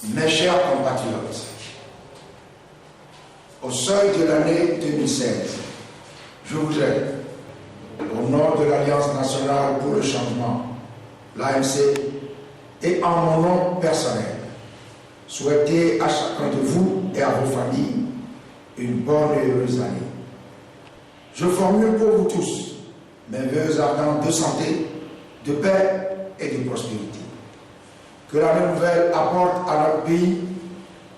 Mes chers compatriotes, au seuil de l'année 2016, je voudrais, au nom de l'Alliance nationale pour le changement, l'ANC, et en mon nom personnel, souhaiter à chacun de vous et à vos familles une bonne et heureuse année. Je formule pour vous tous mes vœux ardents de santé, de paix et de prospérité. Que l'année nouvelle apporte à notre pays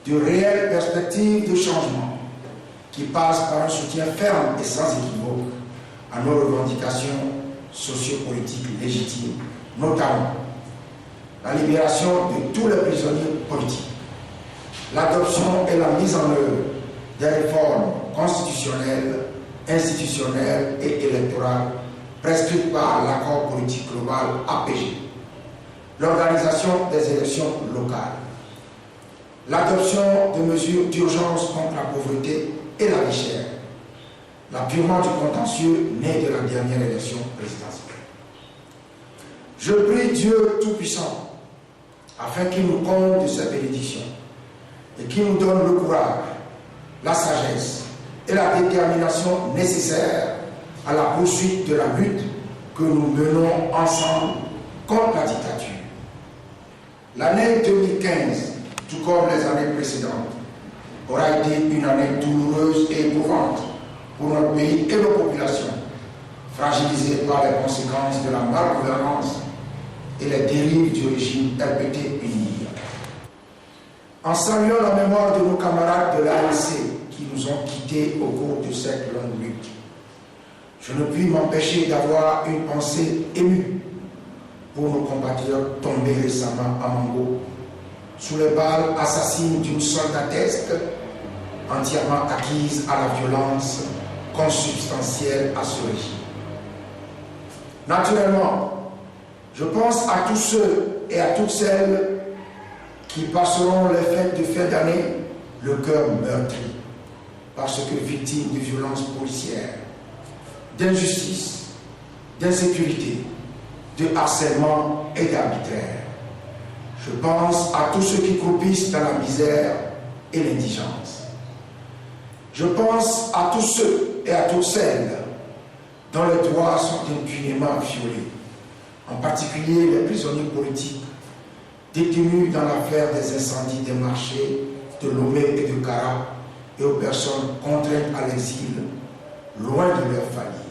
de réelles perspectives de changement qui passent par un soutien ferme et sans équivoque à nos revendications sociopolitiques légitimes, notamment la libération de tous les prisonniers politiques, l'adoption et la mise en œuvre des réformes constitutionnelles, institutionnelles et électorales prescrites par l'accord politique global APG, l'organisation des élections locales, l'adoption de mesures d'urgence contre la pauvreté et la vie chère, l'appurement du contentieux né de la dernière élection présidentielle. Je prie Dieu Tout-Puissant afin qu'il nous comble de ses bénédictions et qu'il nous donne le courage, la sagesse et la détermination nécessaires à la poursuite de la lutte que nous menons ensemble contre la dictature. L'année 2015, tout comme les années précédentes, aura été une année douloureuse et éprouvante pour notre pays et nos populations, fragilisées par les conséquences de la malgouvernance et les dérives du régime RPT uni. En saluant la mémoire de nos camarades de l'ANC qui nous ont quittés au cours de cette longue lutte, je ne puis m'empêcher d'avoir une pensée émue pour nos compatriotes tombés récemment à Mango sous les balles assassines d'une soldatesque entièrement acquise à la violence consubstantielle à ce régime. Naturellement, je pense à tous ceux et à toutes celles qui passeront les fêtes de fin d'année le cœur meurtri parce que victimes de violences policières, d'injustice, d'insécurité, de harcèlement et d'arbitraire. Je pense à tous ceux qui croupissent dans la misère et l'indigence. Je pense à tous ceux et à toutes celles dont les droits sont impunément violés, en particulier les prisonniers politiques détenus dans l'affaire des incendies des marchés de Lomé et de Kara et aux personnes contraintes à l'exil, loin de leur famille.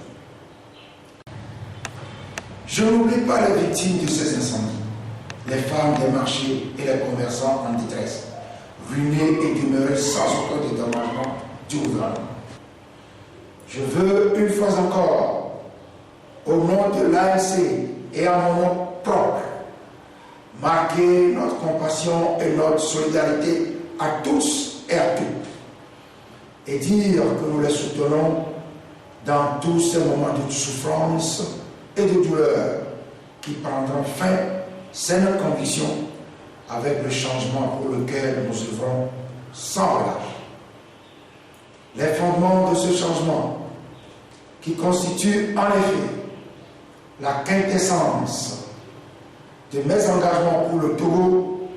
Je n'oublie pas les victimes de ces incendies, les femmes des marchés et les commerçants en détresse, ruinés et demeurés sans aucun dédommagement du gouvernement. Je veux une fois encore, au nom de l'ANC et à mon nom propre, marquer notre compassion et notre solidarité à tous et à toutes, et dire que nous les soutenons dans tous ces moments de souffrance et de douleur qui prendront fin, c'est notre conviction, avec le changement pour lequel nous œuvrons sans relâche. Les fondements de ce changement, qui constituent en effet la quintessence de mes engagements pour le Togo,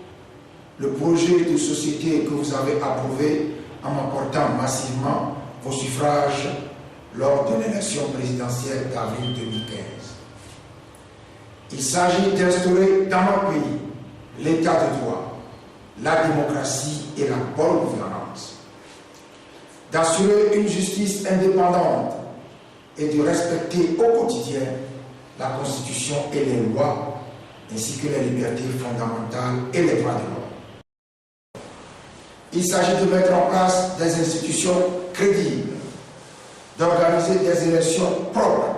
le projet de société que vous avez approuvé en m'apportant massivement vos suffrages lors de l'élection présidentielle d'avril 2015. Il s'agit d'instaurer dans notre pays l'état de droit, la démocratie et la bonne gouvernance, d'assurer une justice indépendante et de respecter au quotidien la Constitution et les lois, ainsi que les libertés fondamentales et les droits de l'homme. Il s'agit de mettre en place des institutions crédibles, d'organiser des élections propres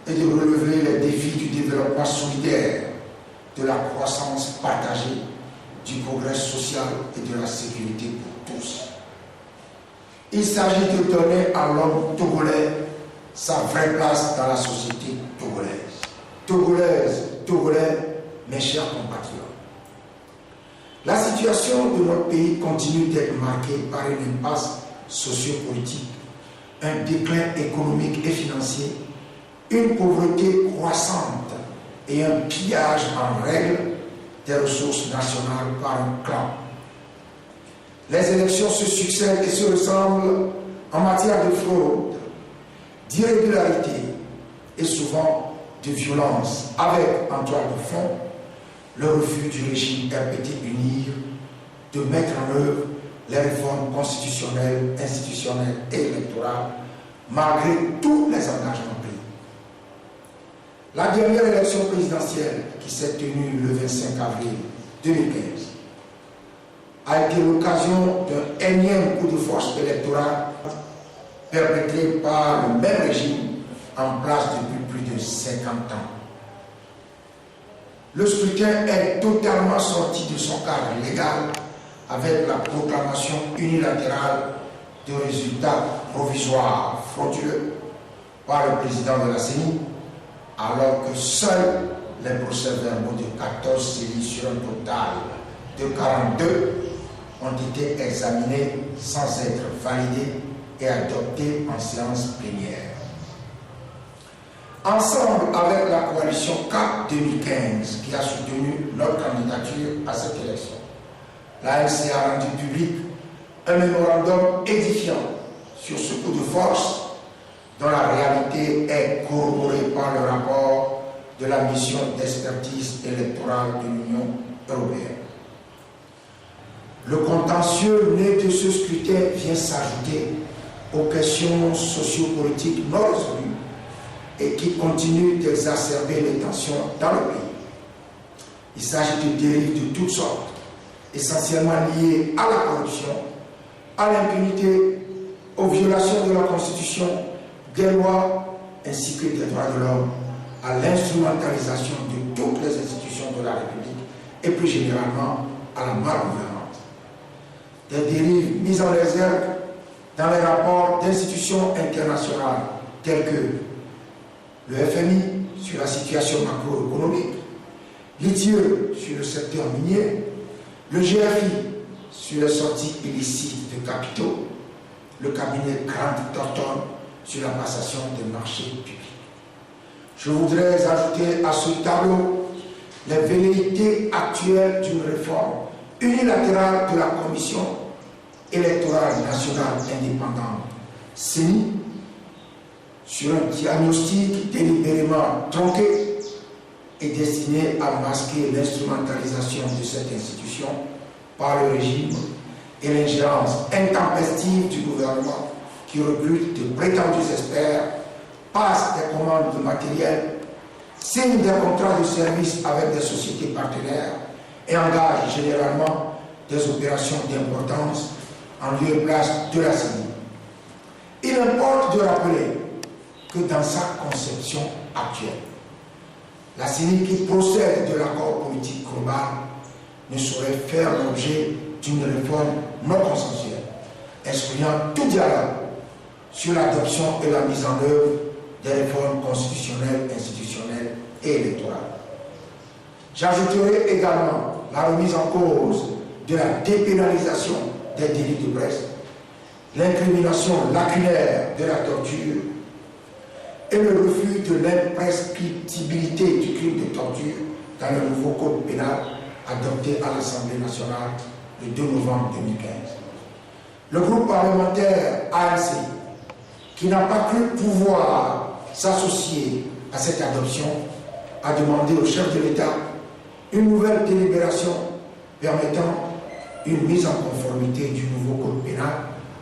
et de relever les défis du développement solidaire, de la croissance partagée, du progrès social et de la sécurité pour tous. Il s'agit de donner à l'homme togolais sa vraie place dans la société togolaise. Togolaises, Togolais, mes chers compatriotes, la situation de notre pays continue d'être marquée par une impasse sociopolitique, un déclin économique et financier, une pauvreté croissante et un pillage en règle des ressources nationales par un clan Les élections se succèdent et se ressemblent en matière de fraude, d'irrégularité et souvent de violence, avec en toile de fond le refus du régime RPT UNIR de mettre en œuvre les réformes constitutionnelles, institutionnelles et électorales, malgré tous les engagements pris. La dernière élection présidentielle, qui s'est tenue le 25 avril 2015, a été l'occasion d'un énième coup de force électoral perpétré par le même régime en place depuis plus de 50 ans. Le scrutin est totalement sorti de son cadre légal avec la proclamation unilatérale de résultats provisoires frauduleux par le président de la CENI, alors que seuls les procès-verbaux de 14 séries sur un total de 42 ont été examinés sans être validés et adoptés en séance plénière. Ensemble avec la coalition CAP 2015 qui a soutenu notre candidature à cette élection, l'ANC a rendu public un mémorandum édifiant sur ce coup de force dont la réalité est corroborée par le rapport de la mission d'expertise électorale de l'Union européenne. Le contentieux né de ce scrutin vient s'ajouter aux questions sociopolitiques non résolues et qui continuent d'exacerber les tensions dans le pays. Il s'agit de dérives de toutes sortes, essentiellement liées à la corruption, à l'impunité, aux violations de la Constitution, des lois, ainsi que des droits de l'homme, à l'instrumentalisation de toutes les institutions de la République et plus généralement à la malgouvernance. Des dérives mises en réserve dans les rapports d'institutions internationales telles que le FMI sur la situation macroéconomique, l'ITIE sur le secteur minier, le GFI sur les sorties illicites de capitaux, le cabinet Grant Thornton sur la passation des marchés publics. Je voudrais ajouter à ce tableau les velléités actuelles d'une réforme unilatérale de la Commission électorale nationale indépendante, CENI, sur un diagnostic délibérément tronqué et destiné à masquer l'instrumentalisation de cette institution par le régime et l'ingérence intempestive du gouvernement qui recrute de prétendus experts, passe des commandes de matériel, signe des contrats de service avec des sociétés partenaires et engage généralement des opérations d'importance en lieu et place de la CENI. Il importe de rappeler que dans sa conception actuelle, la CENI qui procède de l'accord politique global ne saurait faire l'objet d'une réforme non consensuelle, excluant tout dialogue sur l'adoption et la mise en œuvre des réformes constitutionnelles, institutionnelles et électorales. J'ajouterai également la remise en cause de la dépénalisation des délits de presse, l'incrimination lacunaire de la torture et le refus de l'imprescriptibilité du crime de torture dans le nouveau code pénal adopté à l'Assemblée nationale le 2 novembre 2015. Le groupe parlementaire ANC, qui n'a pas cru pouvoir s'associer à cette adoption, a demandé au chef de l'État une nouvelle délibération permettant une mise en conformité du nouveau code pénal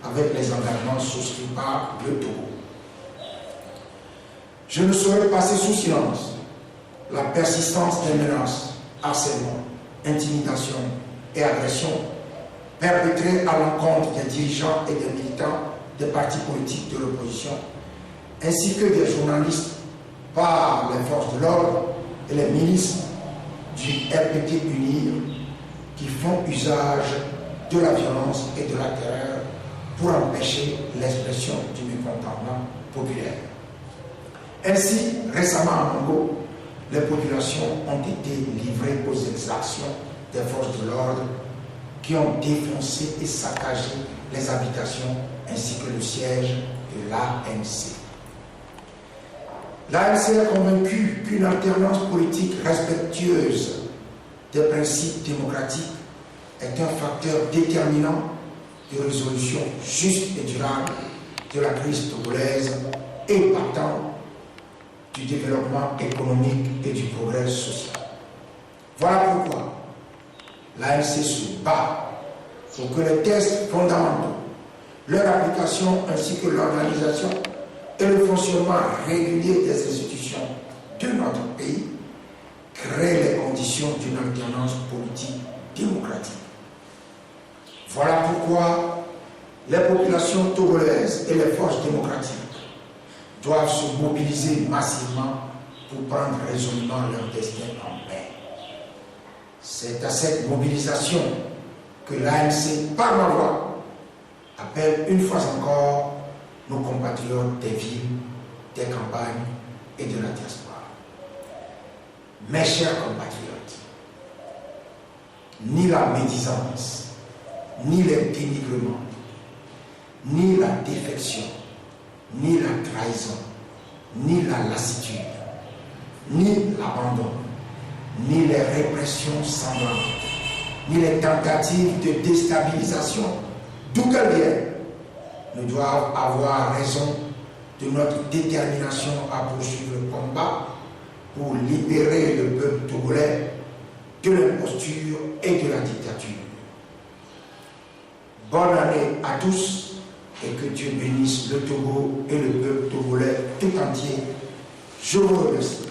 avec les engagements souscrits par le Togo. Je ne saurais passer sous silence la persistance des menaces, harcèlements, intimidations et agressions perpétrées à l'encontre des dirigeants et des militants des partis politiques de l'opposition, ainsi que des journalistes par les forces de l'ordre et les milices du RPT UNIR qui font usage de la violence et de la terreur pour empêcher l'expression du mécontentement populaire. Ainsi, récemment à Congo, les populations ont été livrées aux exactions des forces de l'ordre qui ont défoncé et saccagé les habitations ainsi que le siège de l'ANC. L'ANC est convaincue qu'une alternance politique respectueuse des principes démocratiques est un facteur déterminant de résolution juste et durable de la crise togolaise et partant du développement économique et du progrès social. Voilà pourquoi l'ANC se bat pour que les textes fondamentaux, leur application ainsi que l'organisation et le fonctionnement régulier des institutions de notre pays créent les conditions d'une alternance politique démocratique. Voilà pourquoi les populations togolaises et les forces démocratiques doivent se mobiliser massivement pour prendre résolument leur destin en main. C'est à cette mobilisation que l'ANC, par ma voix, appelle une fois encore nos compatriotes des villes, des campagnes et de la diaspora. Mes chers compatriotes, ni la médisance, ni les dénigrements, ni la défection, ni la trahison, ni la lassitude, ni l'abandon, ni les répressions sanglantes, ni les tentatives de déstabilisation, d'où qu'elles viennent, ne doivent avoir raison de notre détermination à poursuivre le combat pour libérer le peuple togolais de l'imposture et de la dictature. Bonne année à tous et que Dieu bénisse le Togo et le peuple togolais tout entier. Je vous remercie.